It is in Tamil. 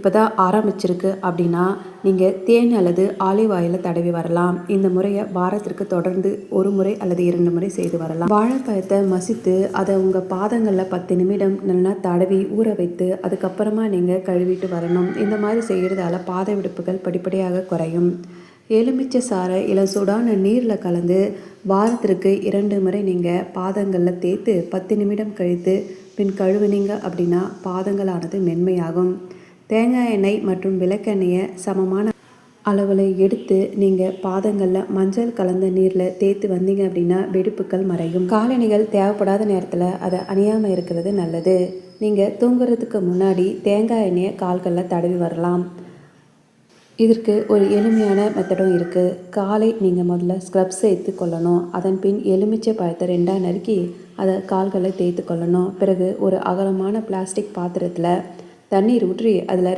இப்போ தான் ஆரம்பிச்சிருக்கு அப்படின்னா நீங்கள் தேன் அல்லது ஆலிவ் ஆயிலை தடவி வரலாம். இந்த முறையை வாரத்திற்கு தொடர்ந்து 1 முறை அல்லது 2 முறை செய்து வரலாம். வாழைப்பழத்தை மசித்து அதை உங்கள் பாதங்களில் 10 நிமிடம் நல்லா தடவி ஊற வைத்து அதுக்கப்புறமா நீங்கள் கழுவிட்டு வரணும். இந்த மாதிரி செய்கிறதால பாத வெடிப்புகள் படிப்படியாக குறையும். எலுமிச்சை சாறை இளசூடான நீரில் கலந்து வாரத்திற்கு 2 முறை நீங்கள் பாதங்களில் தேய்த்து 10 நிமிடம் கழித்து பின் கழுவுனீங்க அப்படின்னா பாதங்களானது மென்மையாகும். தேங்காய் எண்ணெய் மற்றும் விளக்கெண்ணெயை சமமான அளவில் எடுத்து நீங்கள் பாதங்களில் மஞ்சள் கலந்த நீரில் தேய்த்து வந்தீங்க அப்படின்னா வெடிப்புகள் மறையும். காலணிகள் தேவைப்படாத நேரத்தில் அதை அணியாமல் இருக்கிறது நல்லது. நீங்கள் தூங்குறதுக்கு முன்னாடி தேங்காய் எண்ணெயை கால்களில் தடவி வரலாம். இதற்கு ஒரு எளிமையான மெத்தடும் இருக்குது. காலை நீங்கள் முதல்ல ஸ்க்ரப் சேர்த்து கொள்ளணும். அதன் பின் எலுமிச்சை பழத்தை 2ஆக நறுக்கி அதை கால்களை தேய்த்து கொள்ளணும். பிறகு ஒரு அகலமான பிளாஸ்டிக் பாத்திரத்தில் தண்ணீர் ஊற்றி அதில்